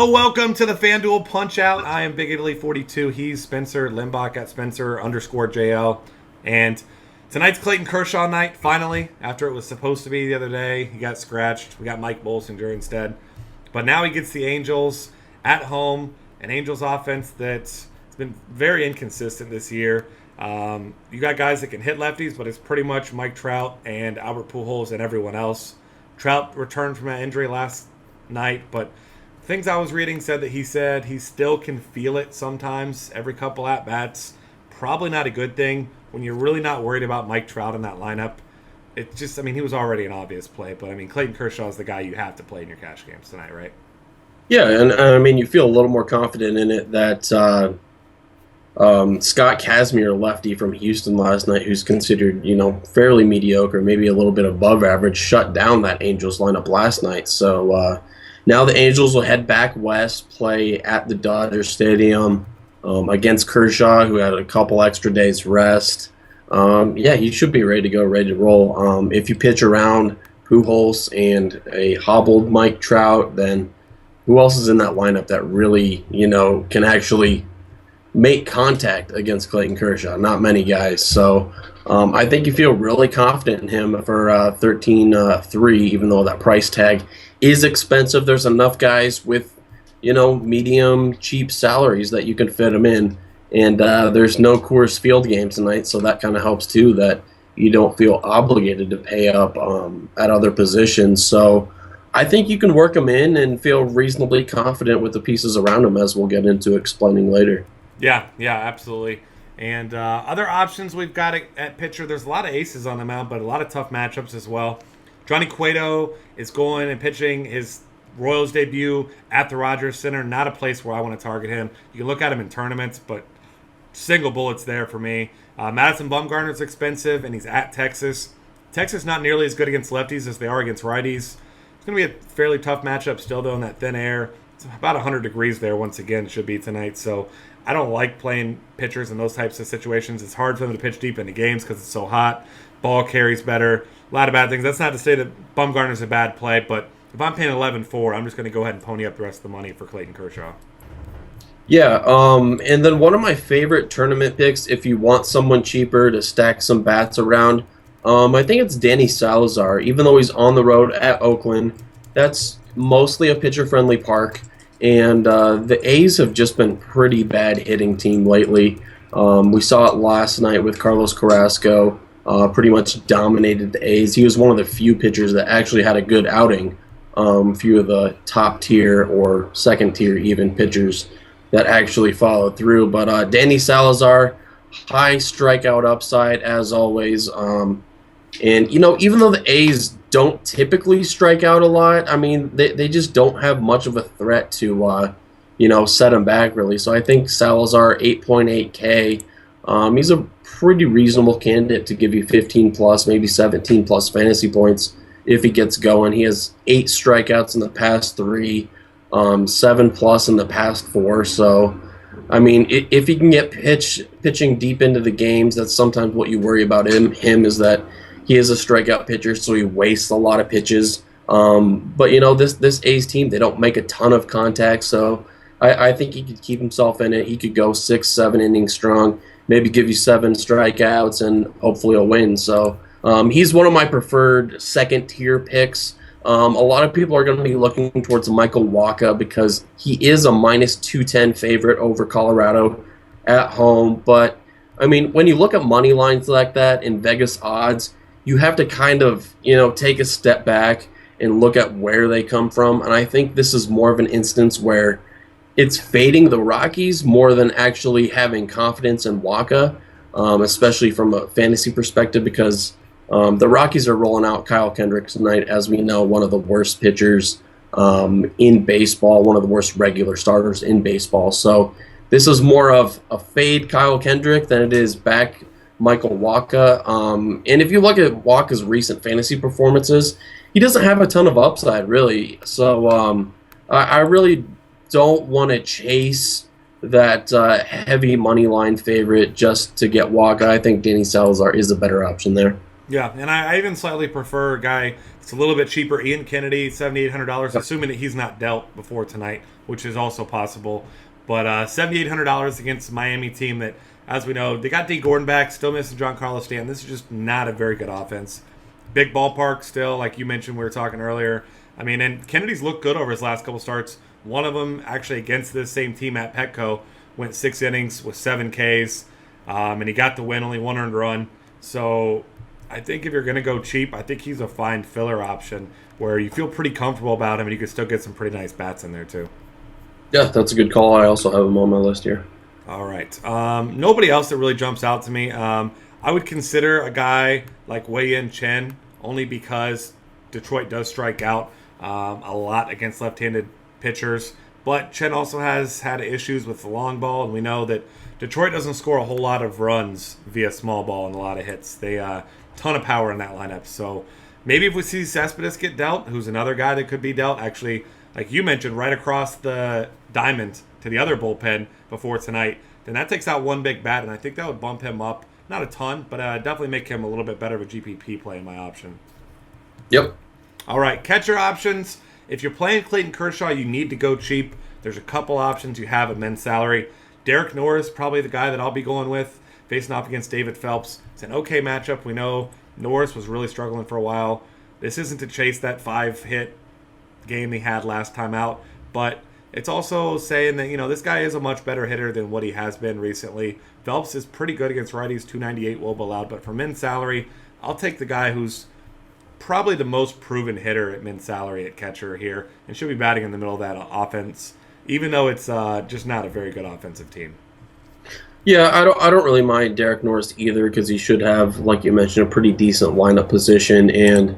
Hello, welcome to the FanDuel Punch Out. I am Big Italy 42. He's Spencer Limbach at Spencer_JL. And tonight's Clayton Kershaw night, finally, after it was supposed to be the other day. He got scratched. We got Mike Bolsinger instead. But now he gets the Angels at home, an Angels offense that's been very inconsistent this year. You got guys that can hit lefties, but it's pretty much Mike Trout and Albert Pujols and everyone else. Trout returned from an injury last night, but things I was reading said that he still can feel it sometimes, every couple at-bats. Probably not a good thing when you're really not worried about Mike Trout in that lineup. It's just, he was already an obvious play, but, Clayton Kershaw is the guy you have to play in your cash games tonight, right? Yeah, and you feel a little more confident in it that Scott Kazmir, lefty from Houston last night, who's considered, fairly mediocre, maybe a little bit above average, shut down that Angels lineup last night. So now the Angels will head back west, play at the Dodger Stadium against Kershaw, who had a couple extra days rest. He should be ready to go, ready to roll. If you pitch around Pujols and a hobbled Mike Trout, then who else is in that lineup that really, can actually make contact against Clayton Kershaw? Not many guys. So I think you feel really confident in him for 13-3, even though that price tag is expensive. There's enough guys with, medium, cheap salaries that you can fit him in. And there's no Coors Field game tonight, so that kind of helps too, that you don't feel obligated to pay up at other positions. So I think you can work him in and feel reasonably confident with the pieces around him, as we'll get into explaining later. Yeah, absolutely. And other options we've got at pitcher, there's a lot of aces on the mound, but a lot of tough matchups as well. Johnny Cueto is going and pitching his Royals debut at the Rogers Center. Not a place where I want to target him. You can look at him in tournaments, but single bullets there for me. Madison Bumgarner's expensive, and he's at Texas. Texas not nearly as good against lefties as they are against righties. It's going to be a fairly tough matchup still, though, in that thin air. It's about 100 degrees there once again, should be tonight. So I don't like playing pitchers in those types of situations. It's hard for them to pitch deep into games because it's so hot. Ball carries better. A lot of bad things. That's not to say that Bumgarner's a bad play, but if I'm paying 11-4, I'm just going to go ahead and pony up the rest of the money for Clayton Kershaw. Yeah, and then one of my favorite tournament picks, if you want someone cheaper to stack some bats around, I think it's Danny Salazar. Even though he's on the road at Oakland, that's mostly a pitcher-friendly park, and the A's have just been pretty bad hitting team lately. We saw it last night with Carlos Carrasco. Pretty much dominated the A's. He was one of the few pitchers that actually had a good outing. Few of the top tier or second tier even pitchers that actually followed through. But Danny Salazar, high strikeout upside as always. And even though the A's don't typically strike out a lot, they just don't have much of a threat to set them back really. So I think Salazar 8.8K. He's a pretty reasonable candidate to give you 15 plus, maybe 17 plus fantasy points if he gets going. He has 8 strikeouts in the past 3, 7 plus in the past 4. So, if he can get pitching deep into the games, that's sometimes what you worry about him is that he is a strikeout pitcher, so he wastes a lot of pitches. But this A's team, they don't make a ton of contact, so I think he could keep himself in it. He could go 6-7 innings strong, maybe give you 7 strikeouts, and hopefully a win. So he's one of my preferred second-tier picks. A lot of people are going to be looking towards Michael Wacha because he is a minus 210 favorite over Colorado at home. But, when you look at money lines like that in Vegas odds, you have to kind of, take a step back and look at where they come from. And I think this is more of an instance where it's fading the Rockies more than actually having confidence in Wacha, especially from a fantasy perspective, because the Rockies are rolling out Kyle Kendrick tonight, as we know, one of the worst pitchers in baseball, one of the worst regular starters in baseball. So this is more of a fade Kyle Kendrick than it is back Michael Wacha. And if you look at Wacha's recent fantasy performances, he doesn't have a ton of upside, really. So I really don't want to chase that heavy money line favorite just to get Wacha. I think Danny Salazar is a better option there. Yeah, and I even slightly prefer a guy that's a little bit cheaper, Ian Kennedy, $7,800, Yep. assuming that he's not dealt before tonight, which is also possible. But $7,800 against the Miami team that, as we know, they got D. Gordon back, still missing John Carlos Stanton. This is just not a very good offense. Big ballpark still, like you mentioned, we were talking earlier. I mean, and Kennedy's looked good over his last couple starts. One of them actually against this same team at Petco went 6 innings with 7 Ks, and he got the win, only 1 earned run. So I think if you're going to go cheap, I think he's a fine filler option where you feel pretty comfortable about him and you can still get some pretty nice bats in there too. Yeah, that's a good call. I also have him on my list here. All right. Nobody else that really jumps out to me. I would consider a guy like Wei-Yin Chen only because Detroit does strike out a lot against left-handed pitchers. But Chen also has had issues with the long ball, and we know that Detroit doesn't score a whole lot of runs via small ball and a lot of hits. They ton of power in that lineup. So maybe if we see Cespedes get dealt, who's another guy that could be dealt, actually, like you mentioned, right across the diamond to the other bullpen before tonight, then that takes out one big bat, and I think that would bump him up. Not a ton, but definitely make him a little bit better of a GPP play in my option. Yep. All right, catcher options. If you're playing Clayton Kershaw, you need to go cheap. There's a couple options you have at men's salary. Derek Norris, probably the guy that I'll be going with, facing off against David Phelps. It's an okay matchup. We know Norris was really struggling for a while. This isn't to chase that 5-hit game he had last time out, but it's also saying that, this guy is a much better hitter than what he has been recently. Phelps is pretty good against righties, 298 WOBA allowed, but for men's salary, I'll take the guy who's probably the most proven hitter at men's salary at catcher here, and should be batting in the middle of that offense, even though it's just not a very good offensive team. Yeah, I don't really mind Derek Norris either because he should have, like you mentioned, a pretty decent lineup position, and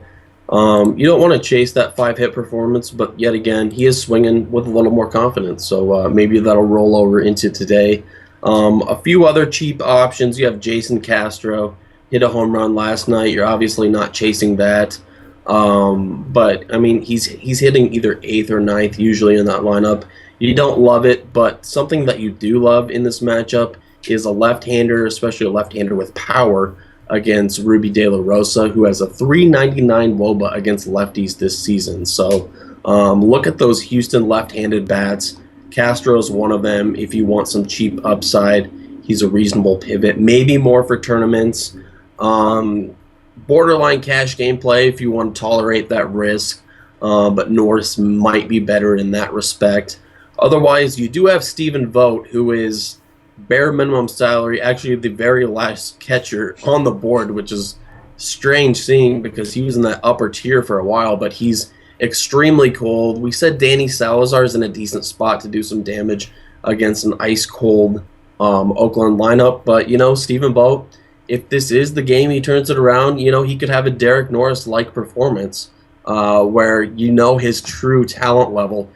you don't want to chase that 5-hit performance, but yet again, he is swinging with a little more confidence, so maybe that'll roll over into today. A few other cheap options. You have Jason Castro, hit a home run last night. You're obviously not chasing that, but I mean, he's hitting either 8th or 9th usually in that lineup. You don't love it, but something that you do love in this matchup is a left-hander, especially a left-hander with power, against Ruby De La Rosa, who has a 399 WOBA against lefties this season. So look at those Houston left-handed bats. Castro's one of them. If you want some cheap upside, he's a reasonable pivot. Maybe more for tournaments. Borderline cash gameplay if you want to tolerate that risk. But Norris might be better in that respect. Otherwise, you do have Stephen Vogt, who is bare minimum salary, actually the very last catcher on the board, which is strange seeing because he was in that upper tier for a while, but he's extremely cold. We said Danny Salazar is in a decent spot to do some damage against an ice-cold Oakland lineup, but, Stephen Vogt, if this is the game he turns it around, he could have a Derek Norris-like performance where his true talent level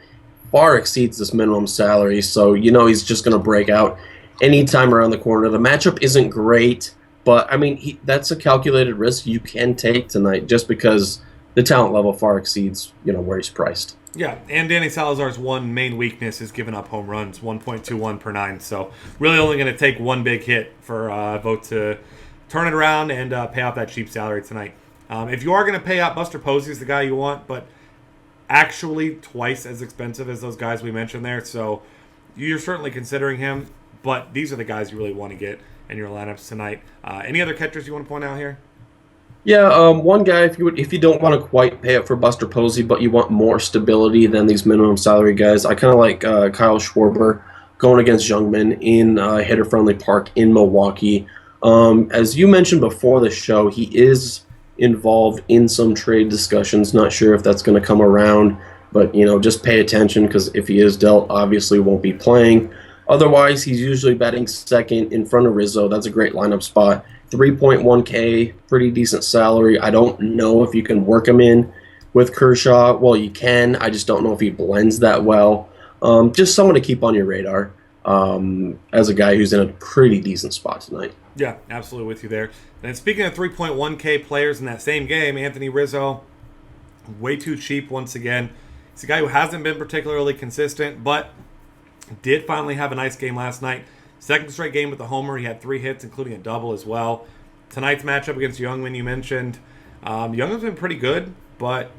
far exceeds this minimum salary, so he's just going to break out anytime around the corner. The matchup isn't great, but I mean that's a calculated risk you can take tonight just because the talent level far exceeds where he's priced. Yeah, and Danny Salazar's one main weakness is giving up home runs, 1.21 per 9. So really only going to take one big hit for Vogt to turn it around and pay off that cheap salary tonight. If you are going to pay out, Buster Posey's the guy you want, but actually twice as expensive as those guys we mentioned there. So you're certainly considering him, but these are the guys you really want to get in your lineups tonight. Any other catchers you want to point out here? Yeah, one guy, if you don't want to quite pay up for Buster Posey, but you want more stability than these minimum salary guys, I kind of like Kyle Schwarber going against Youngman in hitter-friendly park in Milwaukee. As you mentioned before the show, he is involved in some trade discussions. Not sure if that's going to come around, but just pay attention because if he is dealt, obviously won't be playing. Otherwise, he's usually batting second in front of Rizzo. That's a great lineup spot. 3.1K, pretty decent salary. I don't know if you can work him in with Kershaw. Well, you can. I just don't know if he blends that well. Just someone to keep on your radar as a guy who's in a pretty decent spot tonight. Yeah, absolutely with you there. And speaking of 3.1K players in that same game, Anthony Rizzo, way too cheap once again. He's a guy who hasn't been particularly consistent, but did finally have a nice game last night. Second straight game with the homer. He had 3 hits, including a double as well. tonight's matchup against Youngman, you mentioned. Youngman's been pretty good, but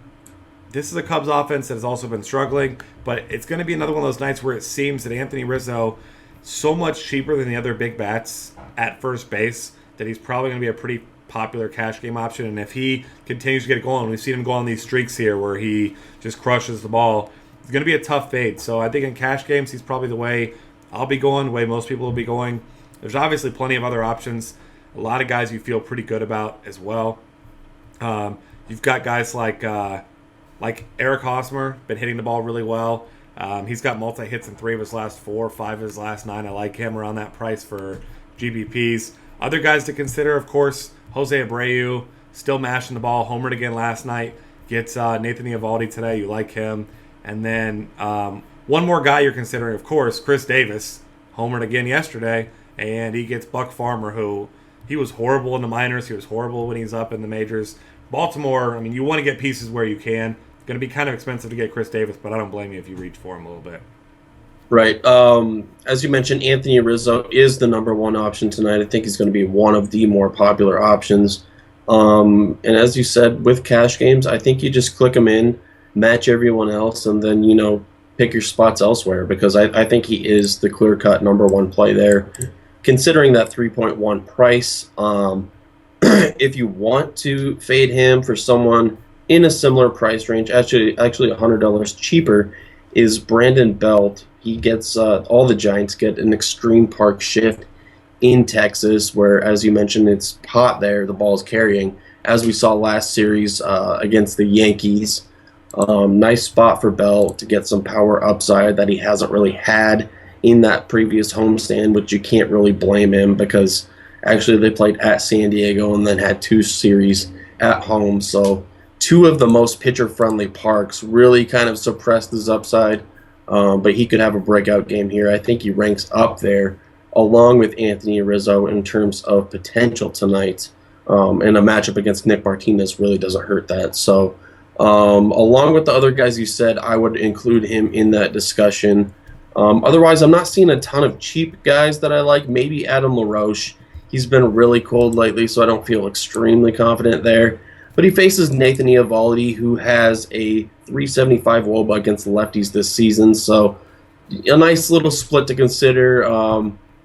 this is a Cubs offense that has also been struggling. But it's going to be another one of those nights where it seems that Anthony Rizzo, so much cheaper than the other big bats at first base, that he's probably going to be a pretty popular cash game option. And if he continues to get it going, we've seen him go on these streaks here where he just crushes the ball, it's going to be a tough fade. So I think in cash games, he's probably the way I'll be going, the way most people will be going. There's obviously plenty of other options. A lot of guys you feel pretty good about as well. You've got guys like Eric Hosmer, been hitting the ball really well. He's got multi-hits in 3 of his last 4, 5 of his last 9. I like him around that price for GBPs. Other guys to consider, of course, Jose Abreu, still mashing the ball, homered again last night. Gets Nathan Eovaldi today. You like him. And then one more guy you're considering, of course, Chris Davis, homered again yesterday, and he gets Buck Farmer, who he was horrible in the minors. He was horrible when he's up in the majors. Baltimore, I mean, you want to get pieces where you can. It's going to be kind of expensive to get Chris Davis, but I don't blame you if you reach for him a little bit. Right. As you mentioned, Anthony Rizzo is the number one option tonight. I think he's going to be one of the more popular options. And as you said, with cash games, I think you just click him in, match everyone else, and then, pick your spots elsewhere, because I think he is the clear-cut number one play there. Considering that 3.1 price, if you want to fade him for someone in a similar price range, actually $100 cheaper, is Brandon Belt. He gets all the Giants get an extreme park shift in Texas, where, as you mentioned, it's hot there. The ball's carrying, as we saw last series against the Yankees. Nice spot for Bell to get some power upside that he hasn't really had in that previous homestand, which you can't really blame him, because actually they played at San Diego and then had 2 series at home. So 2 of the most pitcher-friendly parks really kind of suppressed his upside. But he could have a breakout game here. I think he ranks up there along with Anthony Rizzo in terms of potential tonight. And a matchup against Nick Martinez really doesn't hurt that. So along with the other guys you said, I would include him in that discussion. Otherwise, I'm not seeing a ton of cheap guys that I like. Maybe Adam LaRoche. He's been really cold lately, so I don't feel extremely confident there. But he faces Nathan Eovaldi, who has a 375 WOBA against the lefties this season. So a nice little split to consider.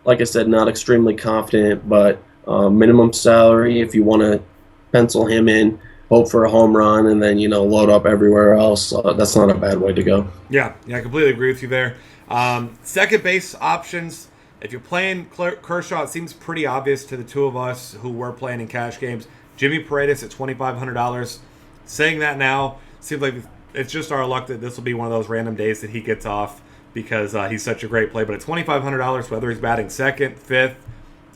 Like I said, not extremely confident, but minimum salary if you want to pencil him in, hope for a home run, and then, load up everywhere else. That's not a bad way to go. Yeah, I completely agree with you there. Second base options. If you're playing Kershaw, it seems pretty obvious to the two of us who were playing in cash games. Jimmy Paredes at $2,500. Saying that now, seems like it's just our luck that this will be one of those random days that he gets off, because he's such a great play. But at $2,500, whether he's batting second, fifth,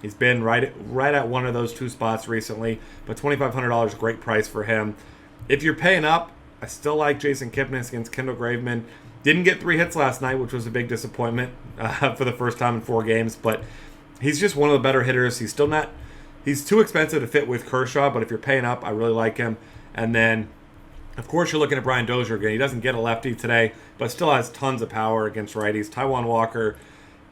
he's been right at one of those 2 spots recently. But $2,500, great price for him. If you're paying up, I still like Jason Kipnis against Kendall Graveman. Didn't get 3 hits last night, which was a big disappointment for the first time in 4 games. But he's just one of the better hitters. He's still not. He's too expensive to fit with Kershaw, but if you're paying up, I really like him. And then, of course, you're looking at Brian Dozier again. He doesn't get a lefty today, but still has tons of power against righties. Taijuan Walker,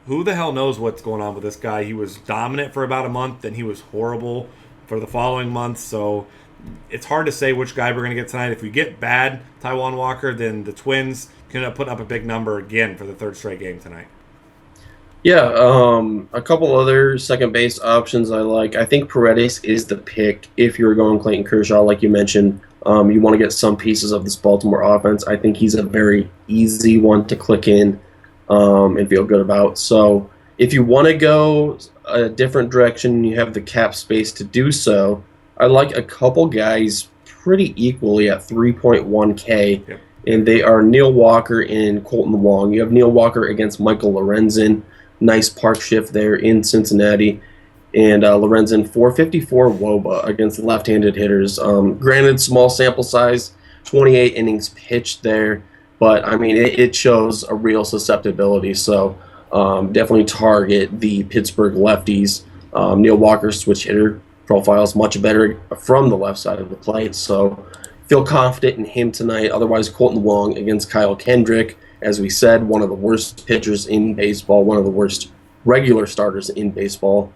who the hell knows what's going on with this guy? He was dominant for about a month, then he was horrible for the following month. So it's hard to say which guy we're going to get tonight. If we get bad Taijuan Walker, then the Twins can put up a big number again for the 3rd straight game tonight. Yeah, a couple other second base options I like. I think Paredes is the pick if you're going Clayton Kershaw, like you mentioned. You want to get some pieces of this Baltimore offense. I think he's a very easy one to click in and feel good about. So if you want to go a different direction and you have the cap space to do so, I like a couple guys pretty equally at 3.1K. Yep. And they are Neil Walker and Colton Wong. You have Neil Walker against Michael Lorenzen. Nice park shift there in Cincinnati. And Lorenzen, 454 WOBA against left-handed hitters. Granted, small sample size, 28 innings pitched there. But, I mean, it shows a real susceptibility. So definitely target the Pittsburgh lefties. Neil Walker's switch hitter profile is much better from the left side of the plate. So feel confident in him tonight. Otherwise, Colton Wong against Kyle Kendrick. As we said, one of the worst pitchers in baseball, one of the worst regular starters in baseball.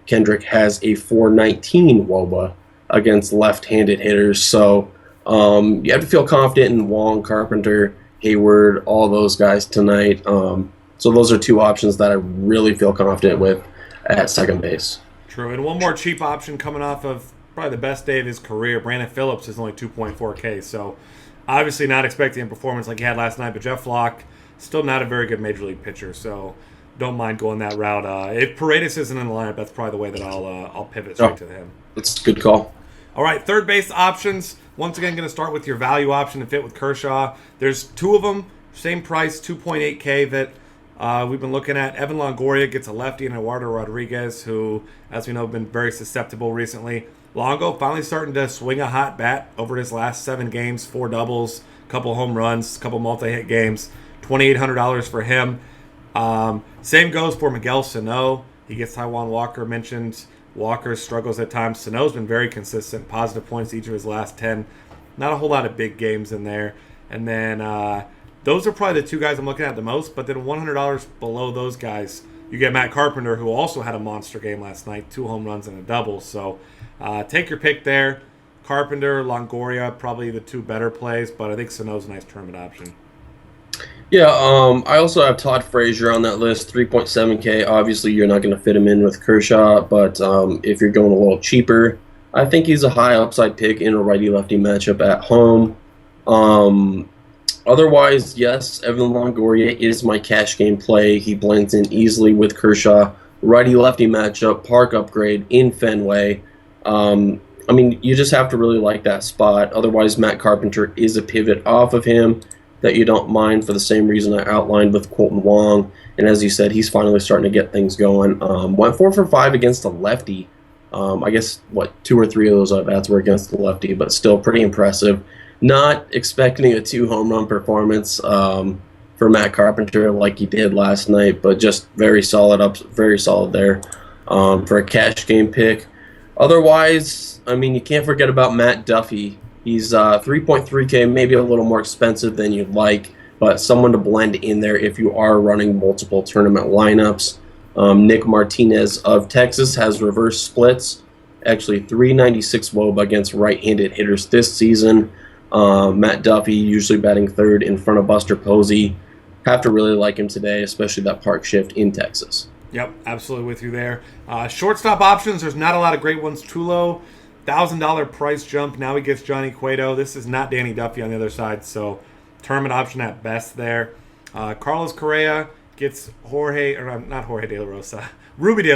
Kendrick has a 419 WOBA against left-handed hitters. So you have to feel confident in Wong, Carpenter, Hayward, all those guys tonight. So those are two options that I really feel confident with at second base. True. And one more cheap option coming off of probably the best day of his career. Brandon Phillips is only 2.4K. So obviously not expecting a performance like he had last night. But Jeff Flock, still not a very good major league pitcher. So don't mind going that route. If Paredes isn't in the lineup, that's probably the way that I'll pivot straight to him. That's a good call. All right, third base options. Once again, going to start with your value option to fit with Kershaw. There's two of them, same price, 2.8K that we've been looking at. Evan Longoria gets a lefty, and Eduardo Rodriguez, who, as we know, have been very susceptible recently. Longo finally starting to swing a hot bat over his last 7 games, 4 doubles, a couple home runs, a couple multi-hit games, $2,800 for him. Same goes for Miguel Sano. He gets Taijuan Walker mentioned. Walker struggles at times. Sano's been very consistent, positive points each of his last 10. Not a whole lot of big games in there. And then those are probably the two guys I'm looking at the most. But then $100 below those guys, you get Matt Carpenter, who also had a monster game last night, 2 home runs and a double. So take your pick there. Carpenter, Longoria, probably the two better plays. But I think Sano's a nice tournament option. Yeah, I also have Todd Frazier on that list, 3.7K. Obviously, you're not going to fit him in with Kershaw, but if you're going a little cheaper, I think he's a high upside pick in a righty-lefty matchup at home. Otherwise, yes, Evan Longoria is my cash game play. He blends in easily with Kershaw. Righty-lefty matchup, park upgrade in Fenway. I mean, you just have to really like that spot. Otherwise, Matt Carpenter is a pivot off of him that you don't mind for the same reason I outlined with Colton Wong. And as you said, he's finally starting to get things going. Went 4 for 5 against a lefty. I guess, 2 or 3 of those at-bats were against the lefty, but still pretty impressive. Not expecting a 2 home run performance for Matt Carpenter like he did last night, but just very solid there for a cash game pick. Otherwise, I mean, you can't forget about Matt Duffy. He's 3.3K, maybe a little more expensive than you'd like, but someone to blend in there if you are running multiple tournament lineups. Nick Martinez of Texas has reverse splits, actually 396 WOBA against right-handed hitters this season. Matt Duffy usually batting third in front of Buster Posey. Have to really like him today, especially that park shift in Texas. Yep, absolutely with you there. Shortstop options, there's not a lot of great ones. Tulo, $1,000 price jump. Now he gets Johnny Cueto. This is not Danny Duffy on the other side, so tournament option at best there. Carlos Correa gets Ruby De La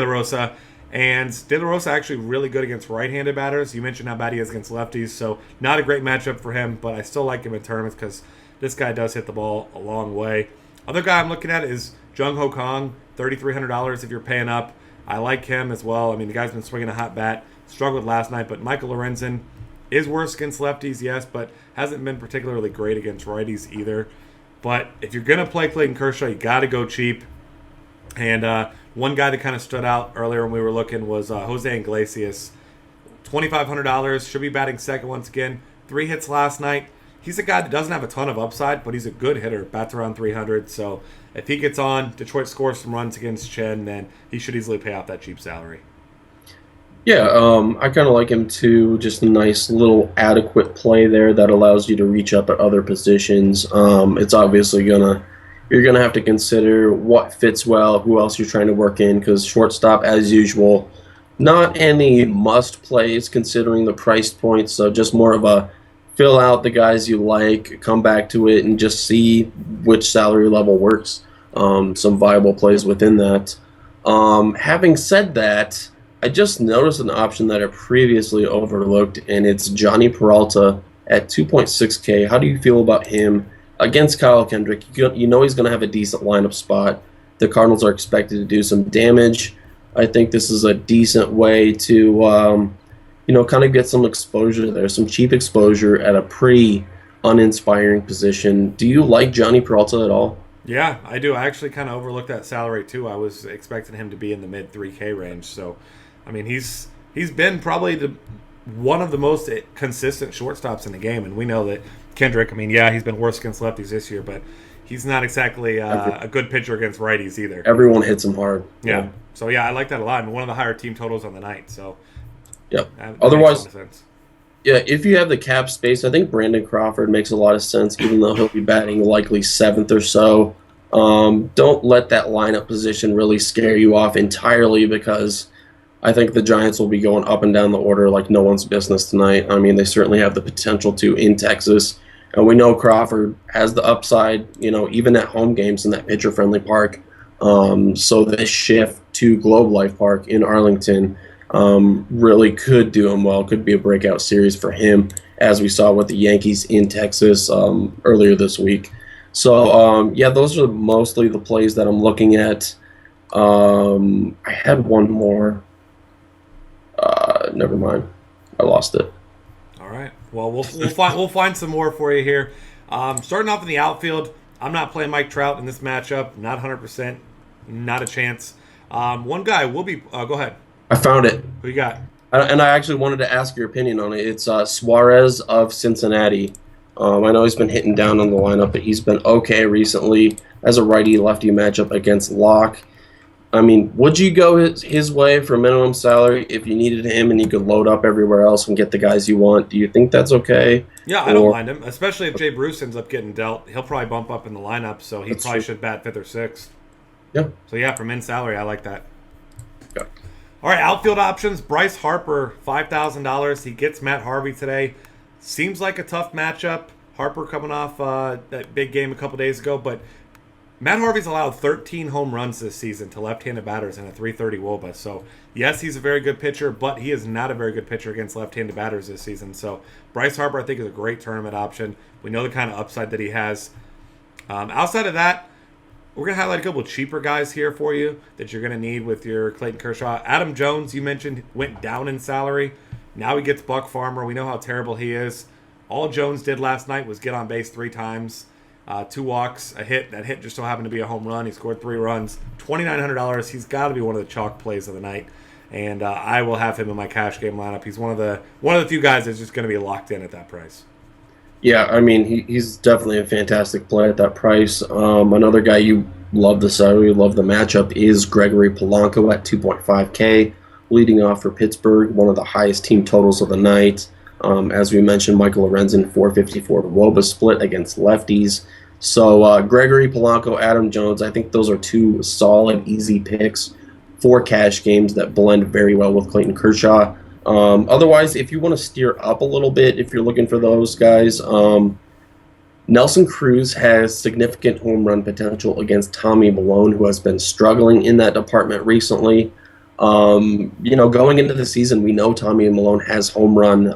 Rosa. And De La Rosa actually really good against right-handed batters. You mentioned how bad he is against lefties, so not a great matchup for him, but I still like him in tournaments because this guy does hit the ball a long way. Other guy I'm looking at is Jung Ho Kong, $3,300 if you're paying up. I like him as well. I mean, the guy's been swinging a hot bat. Struggled last night, but Michael Lorenzen is worse against lefties, yes, but hasn't been particularly great against righties either. But if you're going to play Clayton Kershaw, you got to go cheap. And one guy that kind of stood out earlier when we were looking was Jose Iglesias. $2,500, should be batting second once again. 3 hits last night. He's a guy that doesn't have a ton of upside, but he's a good hitter. Bats around 300, so if he gets on, Detroit scores some runs against Chen, then he should easily pay off that cheap salary. Yeah, I kind of like him too. Just a nice little adequate play there that allows you to reach up at other positions. It's obviously you're gonna have to consider what fits well, who else you're trying to work in, because shortstop, as usual, not any must plays considering the price point. So just more of a fill out the guys you like, come back to it, and just see which salary level works. Some viable plays within that. Having said that, I just noticed an option that I previously overlooked, and it's Johnny Peralta at 2.6K. How do you feel about him against Kyle Kendrick? You know he's going to have a decent lineup spot. The Cardinals are expected to do some damage. I think this is a decent way to, kind of get some exposure there, some cheap exposure at a pretty uninspiring position. Do you like Johnny Peralta at all? Yeah, I do. I actually kind of overlooked that salary too. I was expecting him to be in the mid 3K range. So, I mean, he's been probably one of the most consistent shortstops in the game, and we know that Kendrick. I mean, yeah, he's been worse against lefties this year, but he's not exactly a good pitcher against righties either. Everyone hits him hard. Yeah. So yeah, I like that a lot, and one of the higher team totals on the night. So Yep. that Otherwise, makes a lot of sense. yeah, if you have the cap space, I think Brandon Crawford makes a lot of sense, even though he'll be batting likely seventh or so. Don't let that lineup position really scare you off entirely, because I think the Giants will be going up and down the order like no one's business tonight. I mean, they certainly have the potential to in Texas. And we know Crawford has the upside, even at home games in that pitcher-friendly park. So this shift to Globe Life Park in Arlington really could do him well. Could be a breakout series for him, as we saw with the Yankees in Texas earlier this week. So, yeah, those are mostly the plays that I'm looking at. I had one more. Never mind. I lost it. All right. Well, we'll find some more for you here. Starting off in the outfield, I'm not playing Mike Trout in this matchup. Not 100%. Not a chance. One guy will be. Go ahead. I found it. Who you got? And I actually wanted to ask your opinion on it. It's Suarez of Cincinnati. I know he's been hitting down on the lineup, but he's been okay recently as a righty-lefty matchup against Locke. I mean, would you go his way for minimum salary if you needed him and you could load up everywhere else and get the guys you want? Do you think that's okay? Yeah, I don't mind him, especially if Jay Bruce ends up getting dealt. He'll probably bump up in the lineup, so he probably should bat fifth or sixth. Yeah. So, yeah, for min salary, I like that. Yeah. All right, outfield options. Bryce Harper, $5,000. He gets Matt Harvey today. Seems like a tough matchup. Harper coming off that big game a couple days ago, but Matt Harvey's allowed 13 home runs this season to left-handed batters and a 330 WOBA. So, yes, he's a very good pitcher, but he is not a very good pitcher against left-handed batters this season. So, Bryce Harper, I think, is a great tournament option. We know the kind of upside that he has. Outside of that, we're going to highlight a couple of cheaper guys here for you that you're going to need with your Clayton Kershaw. Adam Jones, you mentioned, went down in salary. Now he gets Buck Farmer. We know how terrible he is. All Jones did last night was get on base 3 times. 2 walks, a hit. That hit just so happened to be a home run. He scored 3 runs, $2,900. He's got to be one of the chalk plays of the night, and I will have him in my cash game lineup. He's one of the few guys that's just going to be locked in at that price. Yeah, I mean, he's definitely a fantastic play at that price. Another guy you love the salary, love the matchup is Gregory Polanco at 2.5K, leading off for Pittsburgh, one of the highest team totals of the night. As we mentioned, Michael Lorenzen, 454 WOBA split against lefties. So Gregory Polanco, Adam Jones, I think those are 2 solid, easy picks for cash games that blend very well with Clayton Kershaw. Otherwise, if you want to steer up a little bit, if you're looking for those guys, Nelson Cruz has significant home run potential against Tommy Malone, who has been struggling in that department recently. Going into the season, we know Tommy Malone has home run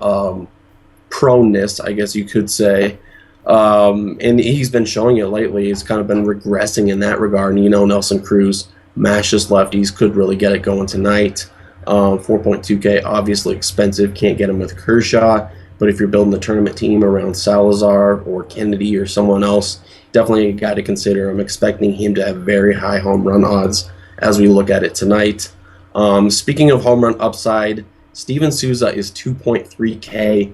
proneness, I guess you could say. And he's been showing it lately. He's kind of been regressing in that regard. And, Nelson Cruz, mashes lefties, could really get it going tonight. 4.2K, obviously expensive. Can't get him with Kershaw. But if you're building the tournament team around Salazar or Kennedy or someone else, definitely a guy to consider. I'm expecting him to have very high home run odds as we look at it tonight. Speaking of home run upside, Steven Souza is 2.3K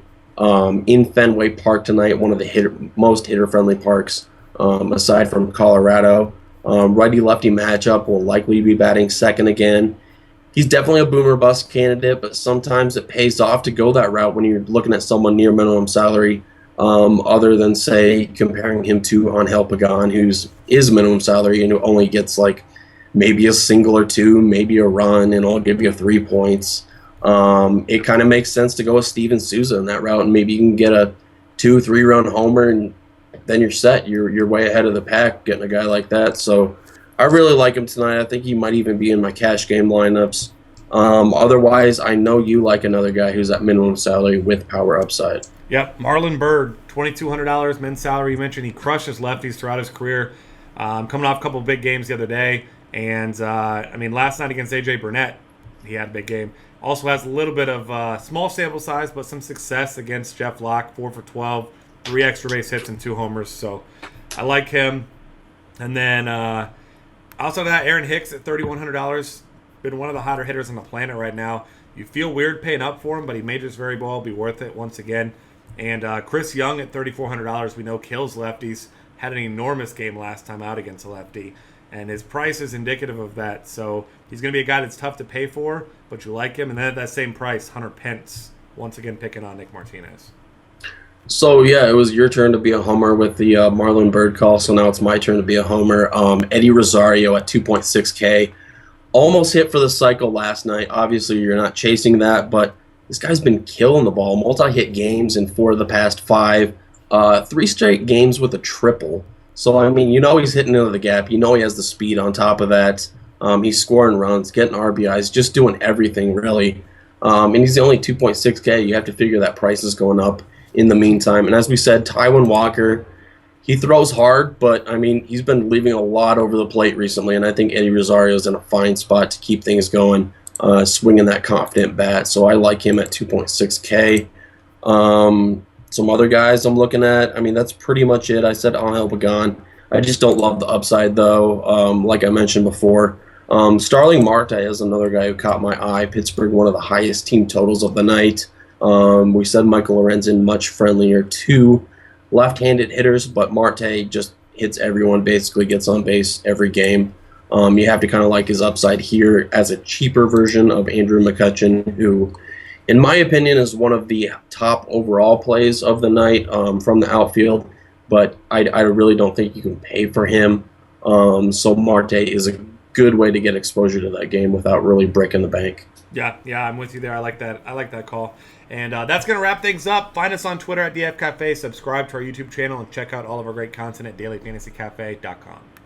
in Fenway Park tonight, one of the most hitter-friendly parks aside from Colorado. Righty-lefty matchup, will likely be batting second again. He's definitely a boomer bust candidate, but sometimes it pays off to go that route when you're looking at someone near minimum salary, other than, say, comparing him to Angel Pagan, is minimum salary and who only gets like maybe a single or 2, maybe a run, and I'll give you 3 points. It kind of makes sense to go with Steven Souza in that route, and maybe you can get a 2-3 run homer, and then you're set. You're way ahead of the pack getting a guy like that. So I really like him tonight. I think he might even be in my cash game lineups. Otherwise, I know you like another guy who's at minimum salary with power upside. Yep, Marlon Byrd, $2,200 min salary. You mentioned he crushes lefties throughout his career. Coming off a couple of big games the other day. And, last night against A.J. Burnett, he had a big game. Also has a little bit of small sample size, but some success against Jeff Locke, 4 for 12, 3 extra base hits and 2 homers. So I like him. And then outside of that, Aaron Hicks at $3,100, been one of the hotter hitters on the planet right now. You feel weird paying up for him, but he may just very well be worth it once again. And Chris Young at $3,400, we know kills lefties. had an enormous game last time out against a lefty. And his price is indicative of that. So he's going to be a guy that's tough to pay for, but you like him. And then at that same price, Hunter Pence, once again picking on Nick Martinez. So, yeah, it was your turn to be a homer with the Marlon Bird call, so now it's my turn to be a homer. Eddie Rosario at 2.6K. Almost hit for the cycle last night. Obviously, you're not chasing that, but this guy's been killing the ball. Multi-hit games in 4 of the past 5. 3 straight games with a triple. So, I mean, you know he's hitting into the gap. You know he has the speed on top of that. He's scoring runs, getting RBIs, just doing everything, really. And he's only 2.6K. You have to figure that price is going up in the meantime. And as we said, Taijuan Walker, he throws hard, but, I mean, he's been leaving a lot over the plate recently, and I think Eddie Rosario is in a fine spot to keep things going, swinging that confident bat. So I like him at 2.6K. Some other guys I'm looking at, I mean, that's pretty much it. I said Angel Pagan. I just don't love the upside, though, like I mentioned before. Starling Marte is another guy who caught my eye. Pittsburgh, one of the highest team totals of the night. We said Michael Lorenzen, much friendlier to left-handed hitters, but Marte just hits everyone, basically gets on base every game. You have to kind of like his upside here as a cheaper version of Andrew McCutchen, who, in my opinion, is one of the top overall plays of the night from the outfield, but I really don't think you can pay for him. So Marte is a good way to get exposure to that game without really breaking the bank. Yeah, I'm with you there. I like that call. And that's going to wrap things up. Find us on Twitter at DF Cafe. Subscribe to our YouTube channel and check out all of our great content at dailyfantasycafe.com.